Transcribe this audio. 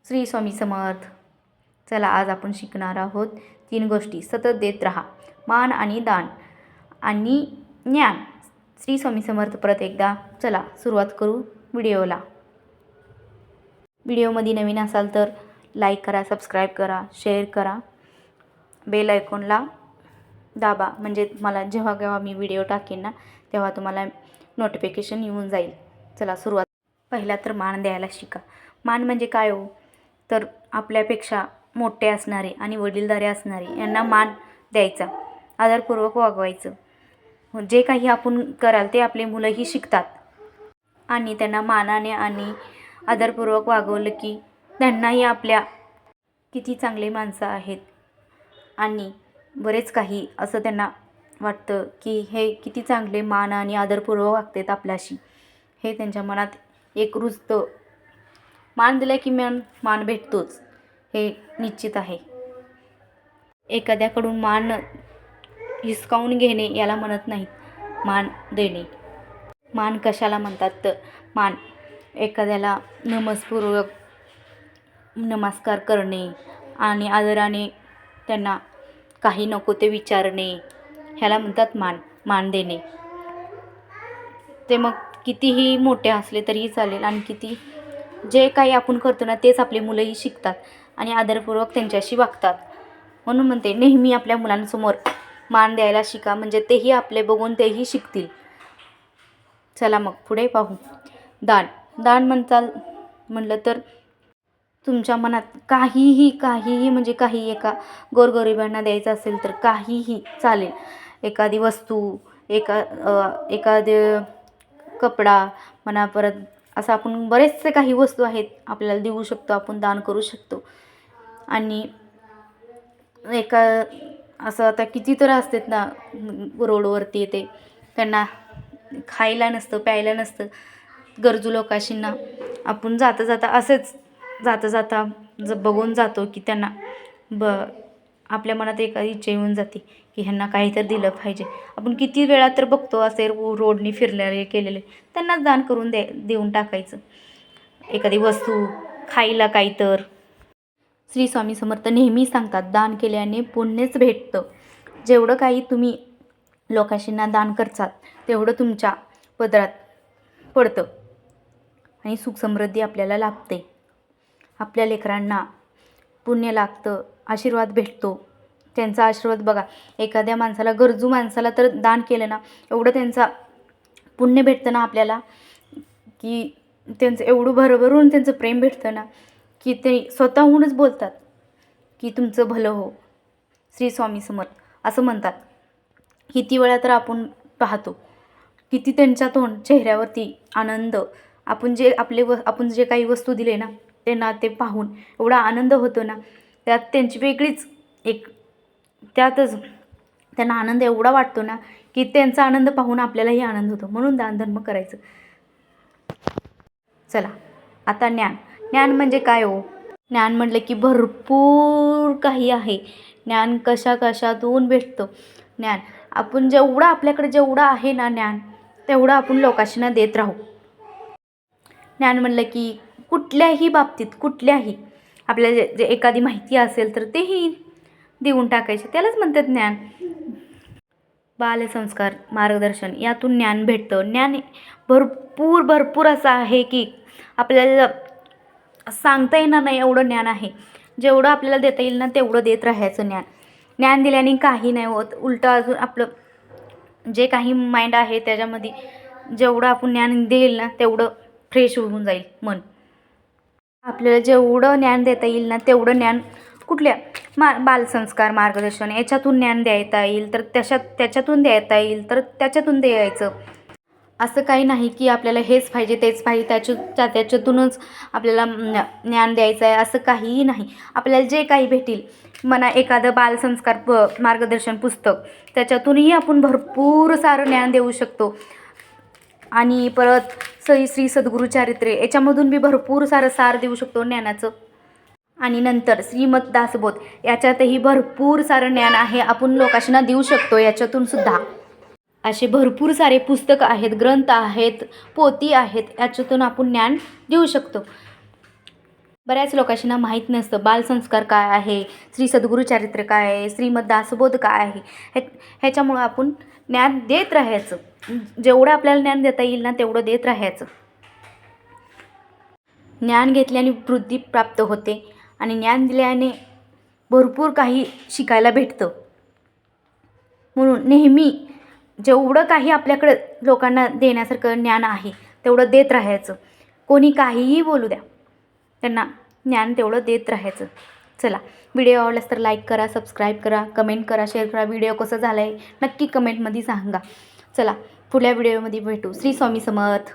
श्री स्वामी समर्थ. चला आज आपण शिकणार आहोत 3 गोष्टी सतत देत राहा. मान आणि दान आणि ज्ञान. श्री स्वामी समर्थ. परत एकदा चला सुरुवात करू व्हिडिओला. व्हिडिओमध्ये नवीन असाल तर लाईक करा, सबस्क्राईब करा, शेअर करा, बेल आयकॉनला दाबा, म्हणजे मला जेव्हा केव्हा मी व्हिडिओ टाकेन ना तेव्हा तुम्हाला नोटिफिकेशन येऊन जाईल. चला सुरुवात. पहिला तर मान द्यायला शिका. मान म्हणजे काय हो, तर आपल्यापेक्षा मोठे असणारे आणि वडीलधारे असणारे यांना मान द्यायचा, आदरपूर्वक वागवायचं. जे काही आपण कराल ते आपले मुलंही शिकतात आणि त्यांना मानाने आणि आदरपूर्वक वागवलं की त्यांनाही आपल्या किती चांगले माणसं आहेत आणि बरेच काही असं त्यांना वाटतं की हे किती चांगले मान आणि आदरपूर्वक वागतात आपल्याशी, हे त्यांच्या मनात एक रुजतं. मान दिला की मान भेटतोच, हे निश्चित आहे. एखाद्याकडून मान हिसकावून घेणे याला म्हणत नाहीत मान देणे. मान कशाला म्हणतात तर मान एखाद्याला नमस्कार करणे आणि आदराने त्यांना काही नको ते विचारणे, ह्याला म्हणतात मान देणे. ते मग कितीही मोठे असले तरीही चालेल आणि किती जे काही आपण करतो ना तेच आपली मुलंही शिकतात आणि आदरपूर्वक त्यांच्याशी वागतात. म्हणून म्हणते नेहमी आपल्या मुलांसमोर मान द्यायला शिका, म्हणजे तेही आपले बघून तेही शिकतील. चला मग पुढे पाहू. दान म्हणलं तर तुमच्या मनात काहीही म्हणजे काही एका गोरगरिबांना द्यायचं असेल तर काहीही चालेल. एखादी वस्तू, एखादे कपडा म्हणा, परत असं आपण बरेचसे काही वस्तू आहेत आपल्याला देऊ शकतो, आपण दान करू शकतो. आणि असं आता किती तर असतात ना रोडवरती येते, त्यांना खायला नसतं, प्यायला नसतं, गरजू लोकांशींना आपण जाता बघून जातो की त्यांना आपल्या मनात एखादी इच्छा येऊन जाते की ह्यांना काहीतरी दिलं पाहिजे. आपण किती वेळा तर बघतो असे रोडनी फिरलेले केलेले, त्यांनाच दान करून देऊन टाकायचं. एखादी वस्तू, खायला काही तर. श्री स्वामी समर्थ नेहमी सांगतात दान केल्याने पुण्यच भेटतं. जेवढं काही तुम्ही लोकांशींना दान करतात तेवढं तुमच्या पदरात पडतं आणि सुखसमृद्धी आपल्याला लाभते. आपल्या लेकरांना पुण्य लागतं, आशीर्वाद भेटतो. त्यांचा आशीर्वाद बघा, एखाद्या माणसाला, गरजू माणसाला तर दान केलं ना एवढं त्यांचा पुण्य भेटतं ना आपल्याला, की त्यांचं एवढं भरभरून त्यांचं प्रेम भेटतं ना की ते स्वतःहूनच बोलतात की तुमचं भलं हो. श्री स्वामी समर्थ असं म्हणतात. किती वेळा तर आपण पाहतो किती त्यांच्या चेहऱ्यावरती आनंद, आपण जे काही वस्तू दिले ना त्यांना ते पाहून एवढा आनंद होतो ना, त्यात त्यांची वेगळीच त्यातच त्यांना आनंद एवढा वाटतो ना की त्यांचा आनंद पाहून आपल्यालाही आनंद होतो. म्हणून दानधर्म करायचं. चला आता ज्ञान म्हणजे काय हो. ज्ञान म्हटलं की भरपूर काही आहे. ज्ञान कशातून भेटतं. ज्ञान आपण आपल्याकडे जेवढं आहे ना ज्ञान, तेवढं आपण लोकांना देत राहू. ज्ञान म्हणलं की कुठल्याही बाबतीत आपल्याला जे एखादी माहिती असेल तर तेही देऊन टाकायचे, त्यालाच म्हणतात ज्ञान. बालसंस्कार, मार्गदर्शन यातून ज्ञान भेटतं. ज्ञान भरपूर असं आहे की आपल्याला सांगता येणार नाही एवढं ज्ञान आहे. जेवढं आपल्याला देता येईल ना तेवढं देत राहायचं. ज्ञान दिल्याने काही नाही होत, उलटं अजून आपलं जे काही माइंड आहे त्याच्यामध्ये जेवढं आपण ज्ञान देईल ना तेवढं फ्रेश होऊन जाईल मन. आपल्याला जेवढं ज्ञान देता येईल ना तेवढं ज्ञान कुठल्या बालसंस्कार, मार्गदर्शन याच्यातून ज्ञान देता येईल तर त्याच्यातून देता येईल तर त्याच्यातून द्यायचं. असं काही नाही की आपल्याला हेच पाहिजे तेच पाहिजे त्याच्यातूनच आपल्याला ज्ञान द्यायचं आहे, असं काहीही नाही. आपल्याला जे काही भेटेल म्हणा, एखादं बालसंस्कार मार्गदर्शन पुस्तक, त्याच्यातूनही आपण भरपूर सारं ज्ञान देऊ शकतो. आणि परत श्री सद्गुरुचरित्रे याच्यामधून बी भरपूर सारं सार देऊ शकतो ज्ञानाचं. आणि नंतर श्रीमद दासबोध याच्यातही भरपूर सारं ज्ञान आहे, आपण लोकांना देऊ शकतो याच्यातून सुद्धा. असे भरपूर सारे पुस्तकं आहेत, ग्रंथ आहेत, पोथी आहेत, याच्यातून आपण ज्ञान देऊ शकतो. बऱ्याच लोकांना माहीत नसतं बालसंस्कार काय आहे, श्री सद्गुरू चरित्र काय आहे, श्रीमद दासबोध काय आहे. ह्याच्यामुळं आपण ज्ञान देत राहायचं. जेवढं आपल्याला ज्ञान देता येईल ना तेवढं देत राहायचं. ज्ञान घेतल्याने बुद्धी प्राप्त होते आणि ज्ञान दिल्याने भरपूर काही शिकायला भेटतं. म्हणून नेहमी जेवढं काही आपल्याकडं लोकांना देण्यासारखं ज्ञान आहे तेवढं देत राहायचं. कोणी काहीही बोलू द्या, त्यांना ज्ञान तेवढं देत राहायचं. चला, व्हिडिओ आवडलास तर लाईक करा, सबस्क्राईब करा, कमेंट करा, शेअर करा. व्हिडिओ कसं झाला आहे नक्की कमेंटमध्ये सांगा. चला, पुढल्या व्हिडिओमध्ये भेटू. श्री स्वामी समर्थ.